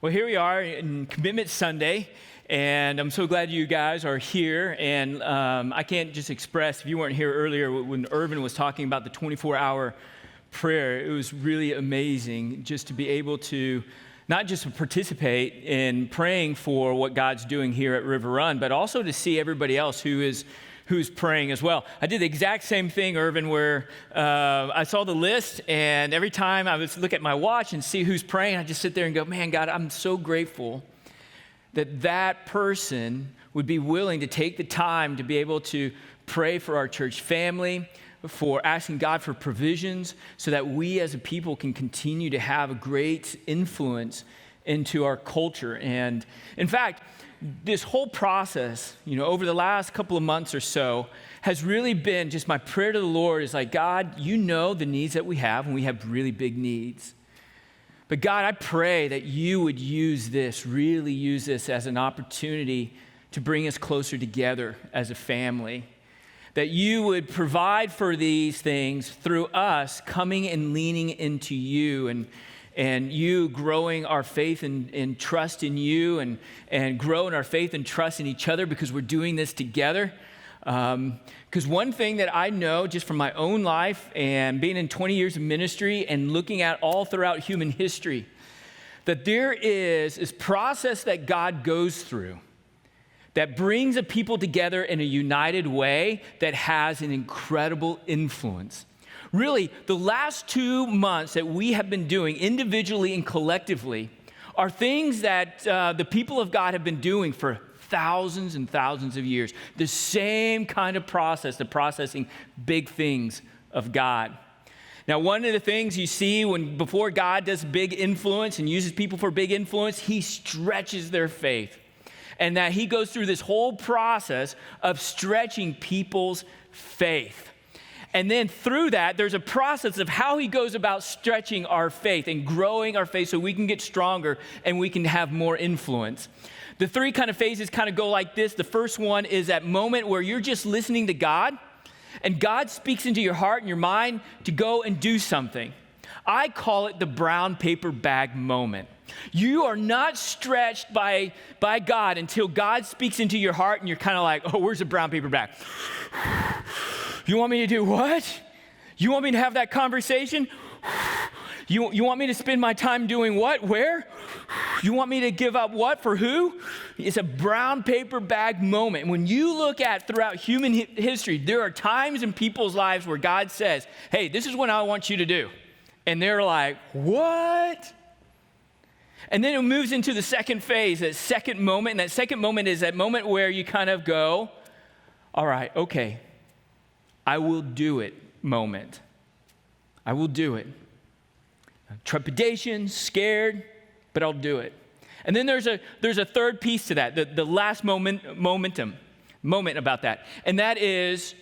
Well, here we are in Commitment Sunday, and I'm so glad you guys are here. And I can't just express, if you weren't here earlier when Irvin was talking about the 24-hour prayer, it was really amazing just to be able to not just participate in praying for what God's doing here at River Run, but also to see everybody else who's praying as well. I did the exact same thing, Irvin, where I saw the list, and every time I would look at my watch and see who's praying, I just sit there and go, man, God, I'm so grateful that that person would be willing to take the time to be able to pray for our church family, for asking God for provisions so that we as a people can continue to have a great influence into our culture. And in fact, this whole process, over the last couple of months or so, has really been just my prayer to the Lord is like, God, you know the needs that we have, and we have really big needs. But God, I pray that you would really use this as an opportunity to bring us closer together as a family. That you would provide for these things through us coming and leaning into you and you growing our faith and trust in you and growing our faith and trust in each other because we're doing this together. Because one thing that I know just from my own life and being in 20 years of ministry and looking at all throughout human history, that there is this process that God goes through that brings a people together in a united way that has an incredible influence. Really, the last 2 months that we have been doing individually and collectively are things that the people of God have been doing for thousands and thousands of years. The same kind of process, the processing big things of God. Now, one of the things you see before God does big influence and uses people for big influence, he stretches their faith. And that he goes through this whole process of stretching people's faith. And then through that, there's a process of how he goes about stretching our faith and growing our faith so we can get stronger and we can have more influence. The three kind of phases kind of go like this. The first one is that moment where you're just listening to God and God speaks into your heart and your mind to go and do something. I call it the brown paper bag moment. You are not stretched by God until God speaks into your heart and you're kind of like, oh, where's the brown paper bag? You want me to do what? You want me to have that conversation? You want me to spend my time doing what? Where? You want me to give up what? For who? It's a brown paper bag moment. When you look at throughout human history, there are times in people's lives where God says, hey, this is what I want you to do. And they're like, what? And then it moves into the second phase, that second moment. And that second moment is that moment where you kind of go, all right, okay, I will do it moment. I will do it. Trepidation, scared, but I'll do it. And then there's a third piece to that, the last moment about that. And that is,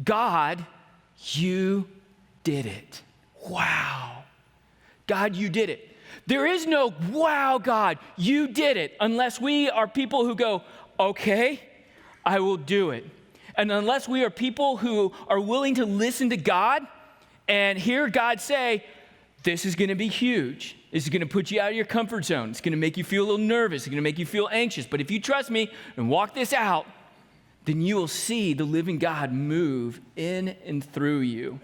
God, you did it. Wow. God, you did it. There is no, wow, God, you did it, unless we are people who go, okay, I will do it. And unless we are people who are willing to listen to God and hear God say, this is going to be huge. This is going to put you out of your comfort zone. It's going to make you feel a little nervous. It's going to make you feel anxious. But if you trust me and walk this out, then you will see the living God move in and through you.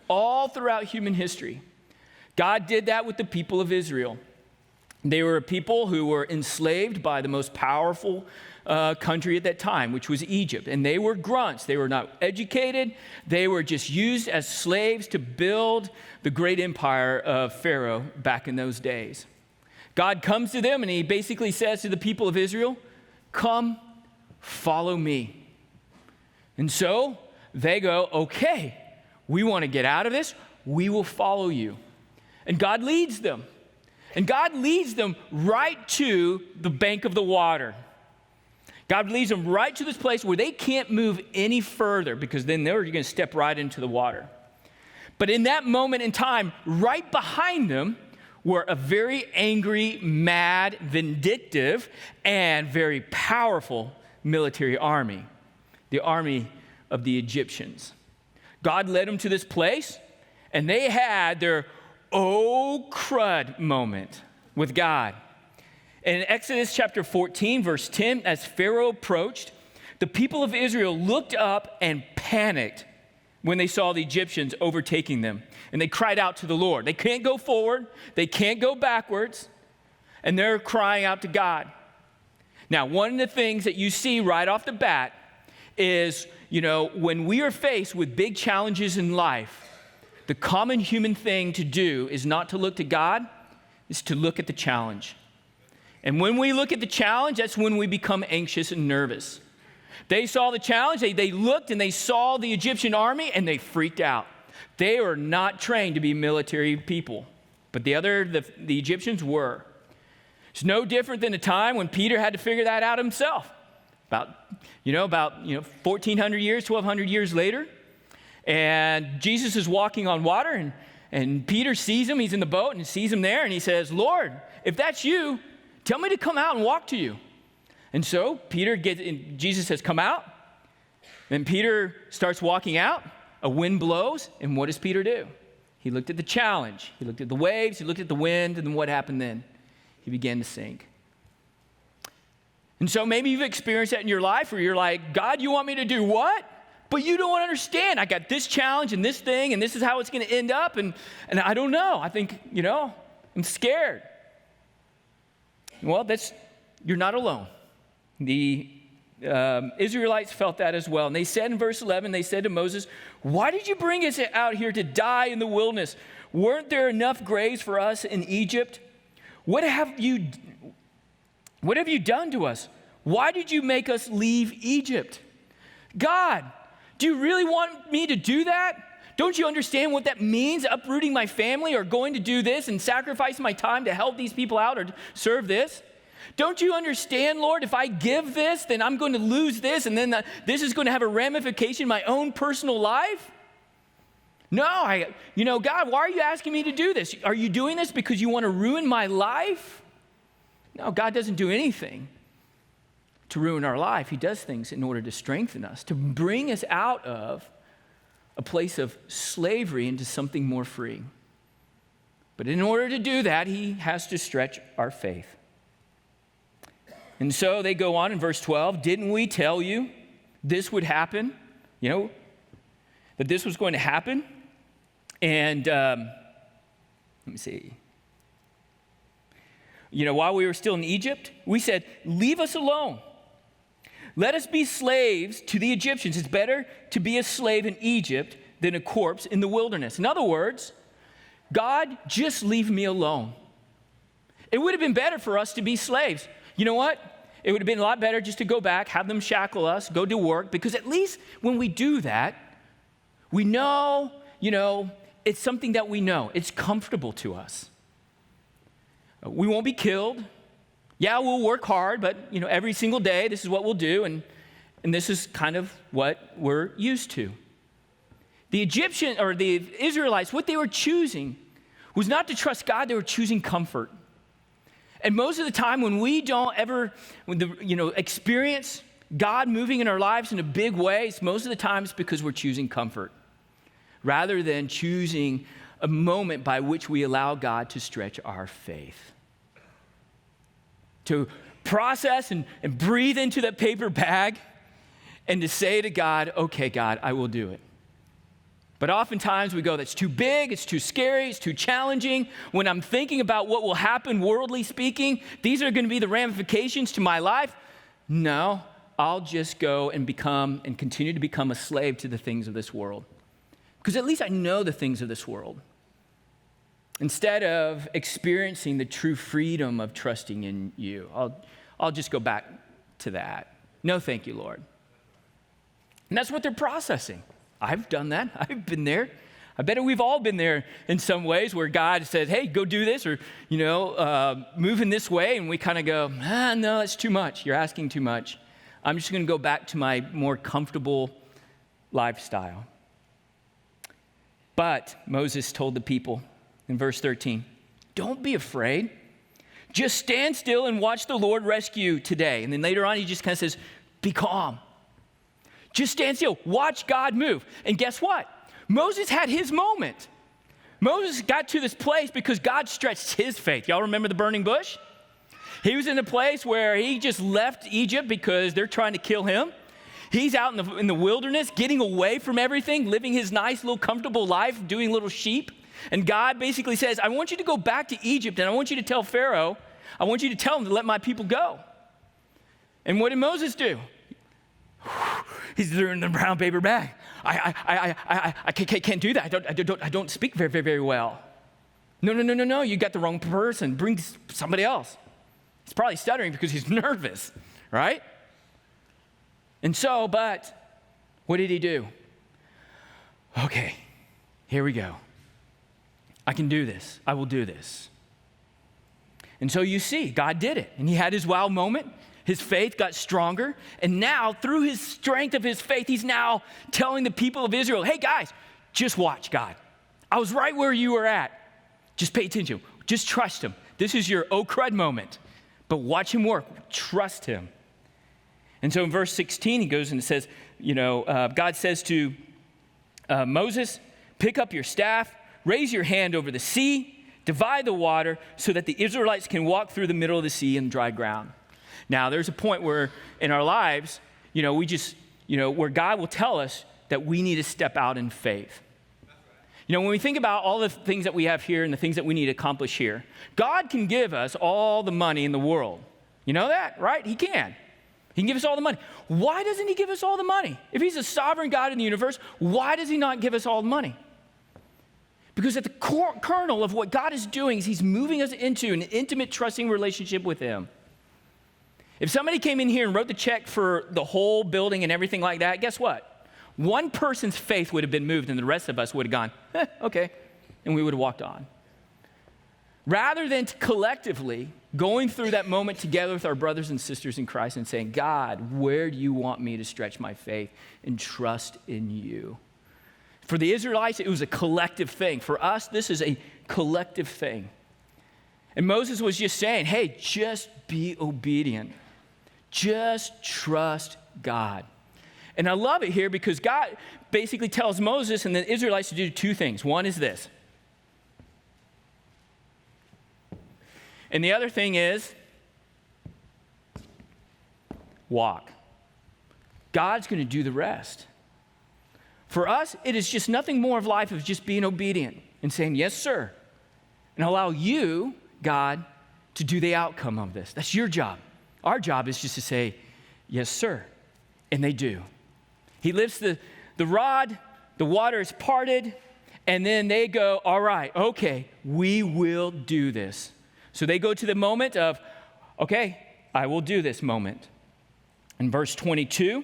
All throughout human history. God did that with the people of Israel. They were a people who were enslaved by the most powerful country at that time, which was Egypt. And they were grunts. They were not educated. They were just used as slaves to build the great empire of Pharaoh back in those days. God comes to them and he basically says to the people of Israel, come, follow me. And so they go, okay, we want to get out of this. We will follow you. And God leads them. And God leads them right to the bank of the water. God leads them right to this place where they can't move any further because then they're going to step right into the water. But in that moment in time, right behind them were a very angry, mad, vindictive, and very powerful military army, the army of the Egyptians. God led them to this place, and they had their oh crud moment with God. In Exodus chapter 14, verse 10, as Pharaoh approached, the people of Israel looked up and panicked when they saw the Egyptians overtaking them. And they cried out to the Lord. They can't go forward. They can't go backwards. And they're crying out to God. Now, one of the things that you see right off the bat is, when we are faced with big challenges in life, the common human thing to do is not to look to God, is to look at the challenge. And when we look at the challenge, that's when we become anxious and nervous. They saw the challenge, they looked and they saw the Egyptian army and they freaked out. They were not trained to be military people, but the Egyptians were. It's no different than the time when Peter had to figure that out himself. About 1,400 years, 1,200 years later. And Jesus is walking on water and Peter sees him. He's in the boat and sees him there and he says, Lord, if that's you, tell me to come out and walk to you. And so Jesus says, come out. Then Peter starts walking out. A wind blows. And what does Peter do? He looked at the challenge. He looked at the waves. He looked at the wind. And then what happened then? He began to sink. And so maybe you've experienced that in your life where you're like, God, you want me to do what? But you don't understand. I got this challenge and this thing, and this is how it's going to end up. And I don't know. I think, I'm scared. Well, you're not alone. The Israelites felt that as well. And they said in verse 11, they said to Moses, why did you bring us out here to die in the wilderness? Weren't there enough graves for us in Egypt? What have you done to us? Why did you make us leave Egypt? God, do you really want me to do that? Don't you understand what that means, uprooting my family or going to do this and sacrifice my time to help these people out or serve this? Don't you understand, Lord, if I give this, then I'm going to lose this, and then this is going to have a ramification in my own personal life? No, God, why are you asking me to do this? Are you doing this because you want to ruin my life? No, God doesn't do anything to ruin our life. He does things in order to strengthen us, to bring us out of a place of slavery into something more free. But in order to do that, he has to stretch our faith. And so they go on in verse 12, didn't we tell you this would happen? That this was going to happen? And let me see. While we were still in Egypt, we said, leave us alone. Let us be slaves to the Egyptians. It's better to be a slave in Egypt than a corpse in the wilderness. In other words, God, just leave me alone. It would have been better for us to be slaves. You know what? It would have been a lot better just to go back, have them shackle us, go to work, because at least when we do that, we know, it's something that we know. It's comfortable to us. We won't be killed. Yeah, we'll work hard, but every single day, this is what we'll do, and this is kind of what we're used to. The Israelites, what they were choosing was not to trust God, they were choosing comfort. And most of the time when we don't ever experience God moving in our lives in a big way, most of the time it's because we're choosing comfort rather than choosing a moment by which we allow God to stretch our faith. To process and breathe into that paper bag and to say to God, okay, God, I will do it. But oftentimes we go, that's too big, it's too scary, it's too challenging. When I'm thinking about what will happen, worldly speaking, these are going to be the ramifications to my life. No, I'll just go and continue to become a slave to the things of this world. Because at least I know the things of this world. Instead of experiencing the true freedom of trusting in you, I'll just go back to that. No, thank you, Lord. And that's what they're processing. I've done that. I've been there. I bet we've all been there in some ways where God says, hey, go do this or, move in this way. And we kind of go, no, it's too much. You're asking too much. I'm just going to go back to my more comfortable lifestyle. But Moses told the people in verse 13, don't be afraid. Just stand still and watch the Lord rescue you today. And then later on, he just kind of says, be calm. Just stand still. Watch God move. And guess what? Moses had his moment. Moses got to this place because God stretched his faith. Y'all remember the burning bush? He was in a place where he just left Egypt because they're trying to kill him. He's out in the wilderness, getting away from everything, living his nice little comfortable life, doing little sheep. And God basically says, I want you to go back to Egypt, and I want you to tell Pharaoh, I want you to tell him to let my people go. And what did Moses do? He's in the brown paper bag. I can't do that. I don't speak very, very, very well. No. You got the wrong person. Bring somebody else. He's probably stuttering because he's nervous, right? And so, but what did he do? Okay, here we go. I can do this. I will do this. And so you see, God did it. And he had his wow moment. His faith got stronger. And now, through his strength of his faith, he's now telling the people of Israel, hey guys, just watch God. I was right where you were at. Just pay attention. Just trust him. This is your oh crud moment. But watch him work. Trust him. And so in verse 16, he goes and says, God says to Moses, pick up your staff, raise your hand over the sea, divide the water so that the Israelites can walk through the middle of the sea in dry ground. Now, there's a point where in our lives, where God will tell us that we need to step out in faith. When we think about all the things that we have here and the things that we need to accomplish here, God can give us all the money in the world. You know that, right? He can. He can give us all the money. Why doesn't he give us all the money? If he's a sovereign God in the universe, why does he not give us all the money? Because at the kernel of what God is doing is he's moving us into an intimate, trusting relationship with him. If somebody came in here and wrote the check for the whole building and everything like that, guess what? One person's faith would have been moved and the rest of us would have gone, okay, and we would have walked on. Rather than collectively going through that moment together with our brothers and sisters in Christ and saying, God, where do you want me to stretch my faith and trust in you? For the Israelites, it was a collective thing. For us, this is a collective thing. And Moses was just saying, hey, just be obedient. Just trust God. And I love it here because God basically tells Moses and the Israelites to do two things. One is this. And the other thing is walk. God's going to do the rest. For us, it is just nothing more of life of just being obedient and saying, yes, sir, and allow you, God, to do the outcome of this. That's your job. Our job is just to say, yes, sir, and they do. He lifts the rod, the water is parted, and then they go, all right, okay, we will do this. So they go to the moment of, okay, I will do this moment. In verse 22,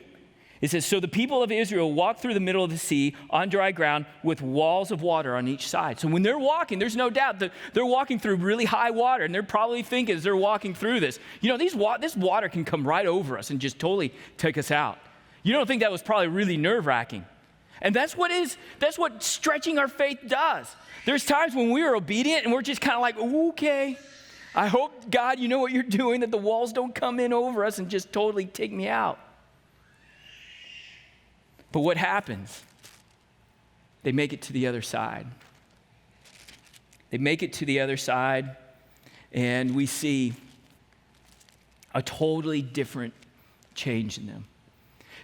it says, so the people of Israel walked through the middle of the sea on dry ground with walls of water on each side. So when they're walking, there's no doubt that they're walking through really high water, and they're probably thinking as they're walking through this, this water can come right over us and just totally take us out. You don't think that was probably really nerve-wracking. And that's what stretching our faith does. There's times when we are obedient and we're just kind of like, okay, I hope, God, you know what you're doing, that the walls don't come in over us and just totally take me out. But what happens? They make it to the other side. They make it to the other side, and we see a totally different change in them.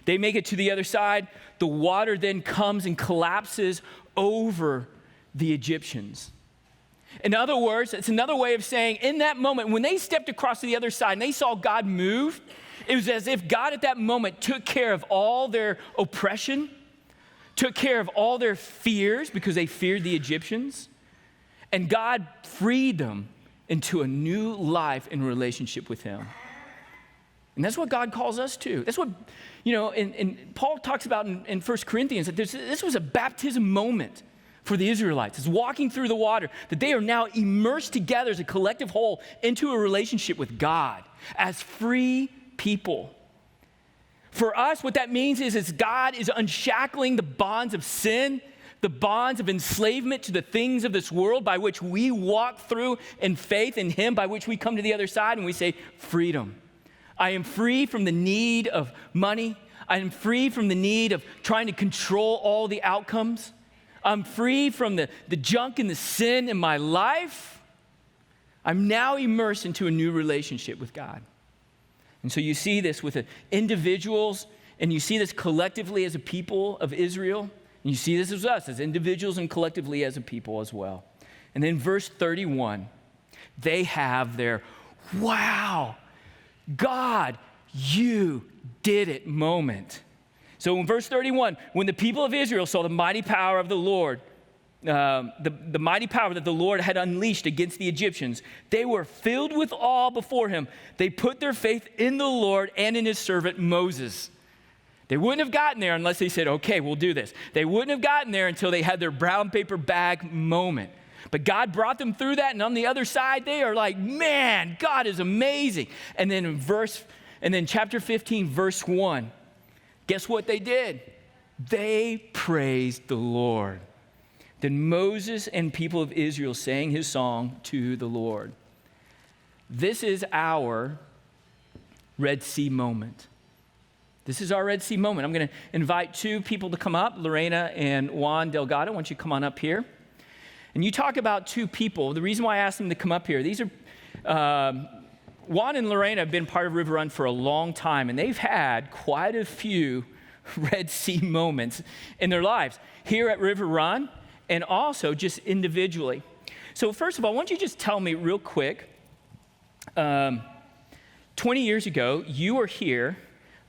They make it to the other side. The water then comes and collapses over the Egyptians. In other words, it's another way of saying, in that moment, when they stepped across to the other side and they saw God move, it was as if God at that moment took care of all their oppression, took care of all their fears because they feared the Egyptians, and God freed them into a new life in relationship with him. And that's what God calls us to. That's what, and Paul talks about in 1 Corinthians, that this was a baptism moment for the Israelites. It's walking through the water, that they are now immersed together as a collective whole into a relationship with God as free people. For us, what that means is God is unshackling the bonds of sin, the bonds of enslavement to the things of this world by which we walk through in faith in him, by which we come to the other side and we say, freedom. I am free from the need of money. I am free from the need of trying to control all the outcomes. I'm free from the junk and the sin in my life. I'm now immersed into a new relationship with God. And so you see this with individuals, and you see this collectively as a people of Israel, and you see this as us, as individuals and collectively as a people as well. And then verse 31, they have their, wow, God, you did it moment. So in verse 31, when the people of Israel saw the mighty power of the Lord, the mighty power that the Lord had unleashed against the Egyptians, they were filled with awe before him. They put their faith in the Lord and in his servant Moses. They wouldn't have gotten there unless they said, okay, we'll do this. They wouldn't have gotten there until they had their brown paper bag moment. But God brought them through that, and on the other side, they are like, man, God is amazing. And then chapter 15, verse 1, guess what they did? They praised the Lord. Then Moses and people of Israel sang his song to the Lord. This is our Red Sea moment. This is our Red Sea moment. I'm going to invite two people to come up, Lorena and Juan Delgado. Why don't you come on up here? And you talk about two people. The reason why I asked them to come up here, these are, Juan and Lorena have been part of River Run for a long time, and they've had quite a few Red Sea moments in their lives here at River Run and also just individually. So first of all, why don't you just tell me real quick, 20 years ago, you were here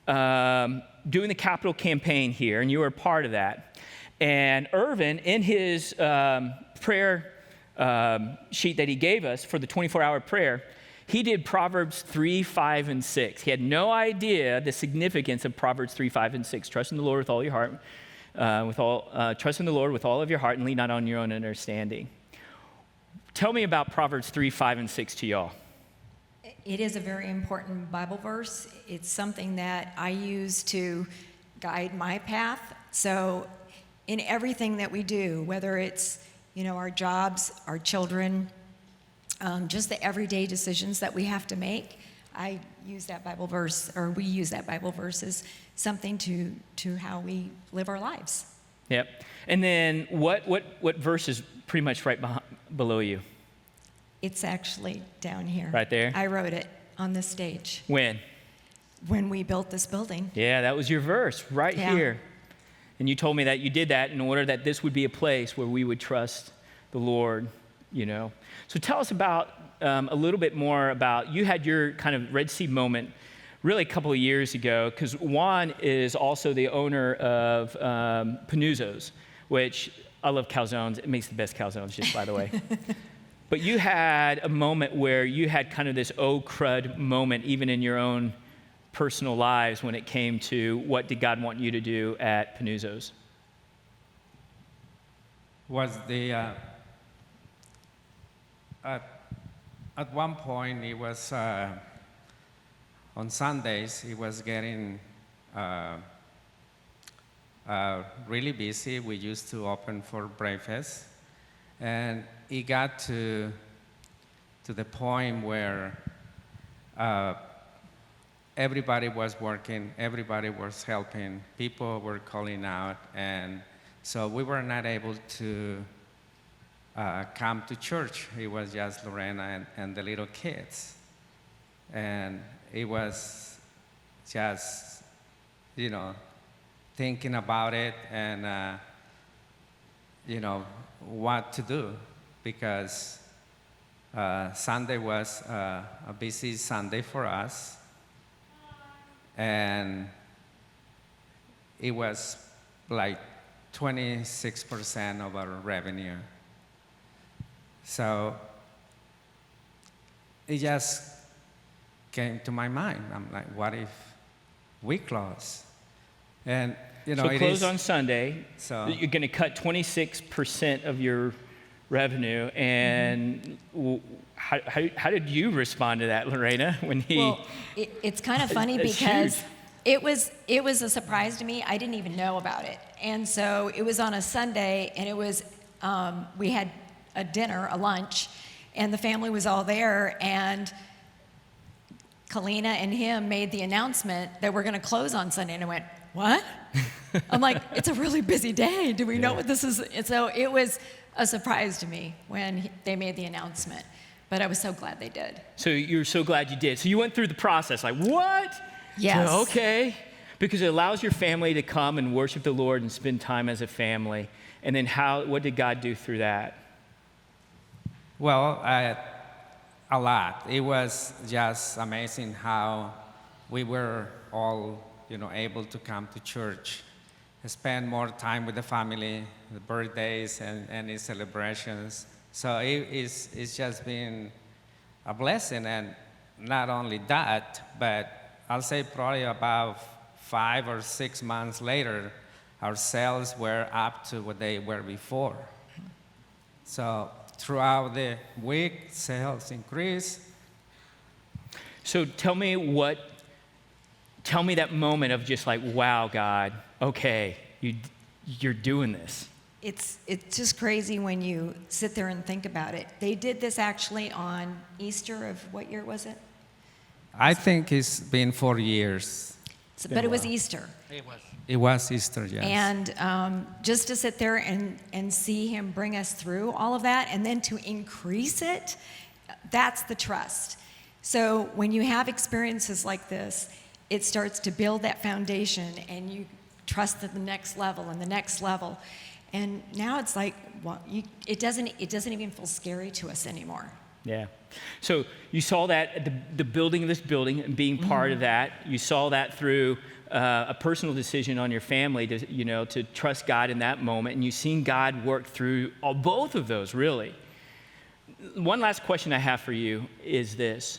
doing the capital campaign here, and you were a part of that. And Irvin, in his prayer sheet that he gave us for the 24-hour prayer, he did Proverbs 3, 5, and 6. He had no idea the significance of Proverbs 3, 5, and 6. Trust in the Lord with all your heart, trust in the Lord with all of your heart, and lean not on your own understanding. Tell me about Proverbs 3, 5, and 6 to y'all. It is a very important Bible verse. It's something that I use to guide my path. So in everything that we do, whether it's, our jobs, our children, just the everyday decisions that we have to make, I use that Bible verse, or we use that Bible verse as something to how we live our lives. Yep. And then what verse is pretty much right below you? It's actually down here. Right there? I wrote it on this stage. When? When we built this building. Yeah, that was your verse right here. And you told me that you did that in order that this would be a place where we would trust the Lord, So tell us about a little bit more about, you had your kind of Red Sea moment really a couple of years ago, because Juan is also the owner of Panuzzo's, which I love calzones. It makes the best calzones, just by the way. But you had a moment where you had kind of this oh crud moment, even in your own personal lives, when it came to what did God want you to do at Panuzzo's? Was the at one point it was on Sundays it was getting really busy. We used to open for breakfast, and it got to the point where everybody was working, everybody was helping, people were calling out, and so we were not able to come to church. It was just Lorena and the little kids. And it was just, thinking about it and, what to do, because Sunday was a busy Sunday for us. And it was like 26% of our revenue. So it just came to my mind. I'm like, what if we close? And so close on Sunday. So you're going to cut 26% of your revenue. And how did you respond to that, Lorena? Well, it's kind of funny because it was a surprise to me. I didn't even know about it, and so it was on a Sunday, and it was we had a dinner, a lunch, and the family was all there, and Kalina and him made the announcement that we're going to close on Sunday, and I went, what? I'm like, it's a really busy day. Do we know what this is? And so it was a surprise to me when they made the announcement. But I was so glad they did. So you're so glad you did. So you went through the process, like, what? Yes. So, okay. Because it allows your family to come and worship the Lord and spend time as a family. And then what did God do through that? Well, a lot. It was just amazing how we were all, able to come to church, spend more time with the family, the birthdays and any celebrations. So it's just been a blessing. And not only that, but I'll say probably about 5 or 6 months later, our sales were up to what they were before. So throughout the week, sales increased. So tell me that moment of just like, wow, God, okay, you're doing this. It's just crazy when you sit there and think about it. They did this actually on Easter of what year was it? I think it's been 4 years. But it was Easter. It was Easter, yes. And just to sit there and see him bring us through all of that and then to increase it, that's the trust. So when you have experiences like this, it starts to build that foundation and you trust at the next level and the next level. And now it's like, well, it doesn't even feel scary to us anymore. Yeah. So you saw that at the building of this building and being part of that. You saw that through a personal decision on your family to trust God in that moment. And you've seen God work through both of those, really. One last question I have for you is this.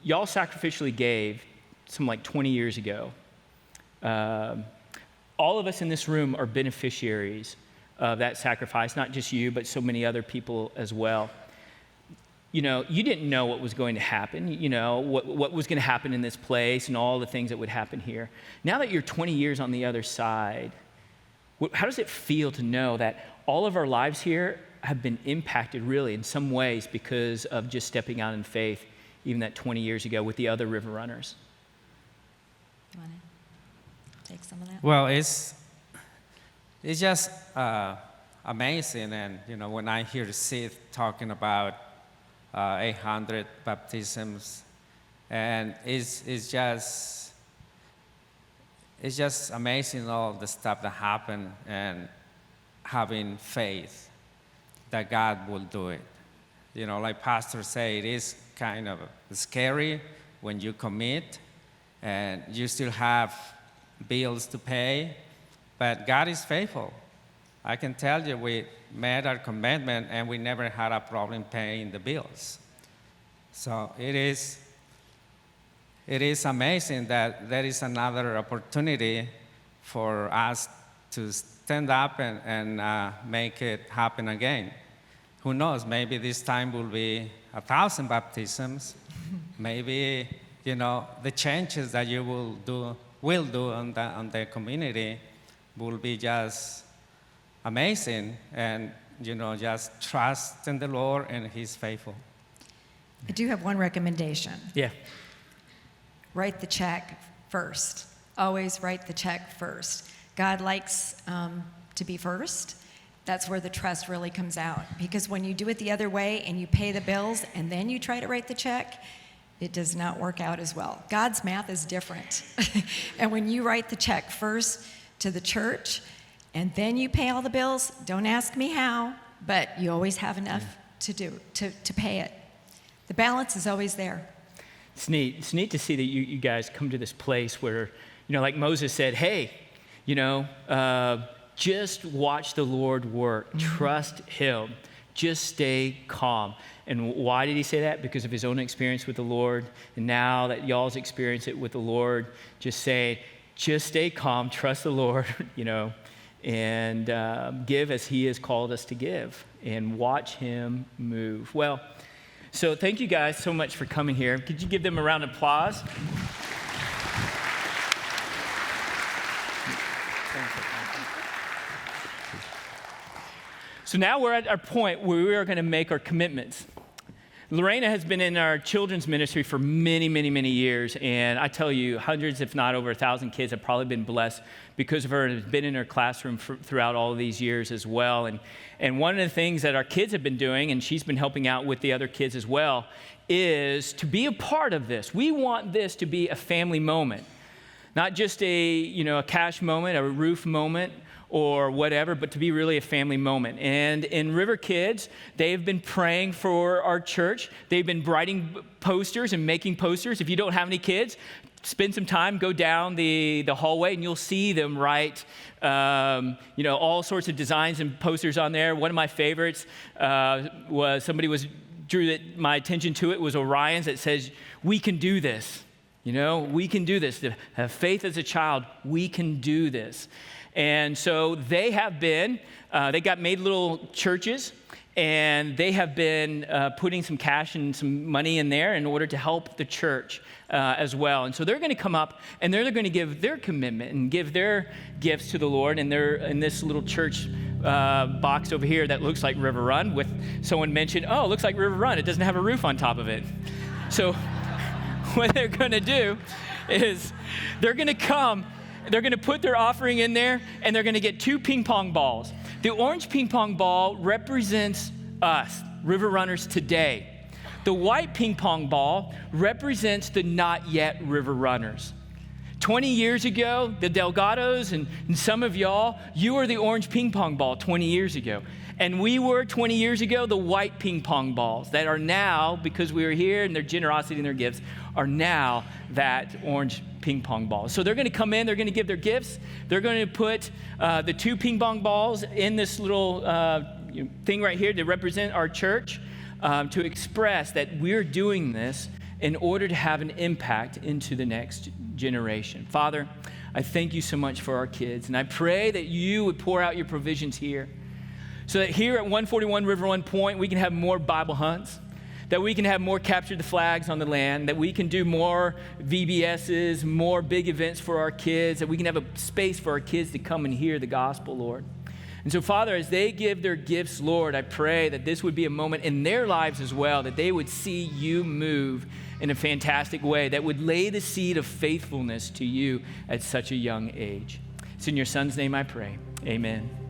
Y'all sacrificially gave some like 20 years ago. All of us in this room are beneficiaries of that sacrifice, not just you, but so many other people as well. You didn't know what was going to happen, what was going to happen in this place and all the things that would happen here. Now that you're 20 years on the other side, how does it feel to know that all of our lives here have been impacted really in some ways because of just stepping out in faith, even that 20 years ago with the other river runners? You want to take some of that? Well, it's just amazing. And, when I hear Sid talking about 800 baptisms, and it's just amazing all the stuff that happened and having faith that God will do it. Like Pastor said, it is kind of scary when you commit and you still have bills to pay, but God is faithful. I can tell you we made our commitment and we never had a problem paying the bills. So it is amazing that there is another opportunity for us to stand up and make it happen again. Who knows, maybe this time will be 1,000 baptisms. Maybe, the changes that you will do on the community will be just amazing, and just trust in the Lord and He's faithful. I do have one recommendation. Yeah. Write the check first. Always write the check first. God likes to be first. That's where the trust really comes out. Because when you do it the other way and you pay the bills and then you try to write the check, it does not work out as well. God's math is different. And when you write the check first to the church and then you pay all the bills, don't ask me how, but you always have enough to pay it. The balance is always there. It's neat. It's neat to see that you guys come to this place where, like Moses said, hey, just watch the Lord work. Mm-hmm. Trust Him. Just stay calm. And why did he say that? Because of his own experience with the Lord. And now that y'all's experienced it with the Lord, just stay calm, trust the Lord, and give as He has called us to give and watch Him move. Well, so thank you guys so much for coming here. Could you give them a round of applause? So now we're at our point where we are going to make our commitments. Lorena has been in our children's ministry for many, many, many years, and I tell you, hundreds, if not over 1,000 kids have probably been blessed because of her and have been in her classroom throughout all of these years as well. And one of the things that our kids have been doing, and she's been helping out with the other kids as well, is to be a part of this. We want this to be a family moment, not just a cash moment, a roof moment, or whatever, but to be really a family moment. And in River Kids, they've been praying for our church. They've been writing posters and making posters. If you don't have any kids, spend some time, go down the hallway, and you'll see them write all sorts of designs and posters on there. One of my favorites was drew my attention to it was Orion's that says, "We can do this." We can do this. To have faith as a child, we can do this. And so they have been, made little churches, and they have been putting some cash and some money in there in order to help the church as well. And so they're going to come up, and they're going to give their commitment and give their gifts to the Lord. And they're in this little church box over here that looks like River Run. With someone mentioned, "Oh, it looks like River Run. It doesn't have a roof on top of it." So what they're going to do is they're going to come. They're going to put their offering in there, and they're going to get 2 ping pong balls. The orange ping pong ball represents us, River Runners today. The white ping pong ball represents the not yet River Runners. 20 years ago, the Delgados and some of y'all, you were the orange ping pong ball 20 years ago. And we were 20 years ago the white ping pong balls that are now, because we were here and their generosity and their gifts, are now that orange ping pong ball. So they're going to come in, they're going to give their gifts, they're going to put the 2 ping pong balls in this little thing right here to represent our church, to express that we're doing this in order to have an impact into the next generation. Father, I thank you so much for our kids, and I pray that you would pour out your provisions here, so that here at 141 River Run Point, we can have more Bible hunts, that we can have more Capture the Flags on the land, that we can do more VBSs, more big events for our kids, that we can have a space for our kids to come and hear the gospel, Lord. And so, Father, as they give their gifts, Lord, I pray that this would be a moment in their lives as well, that they would see you move in a fantastic way, that would lay the seed of faithfulness to you at such a young age. It's in your Son's name I pray. Amen.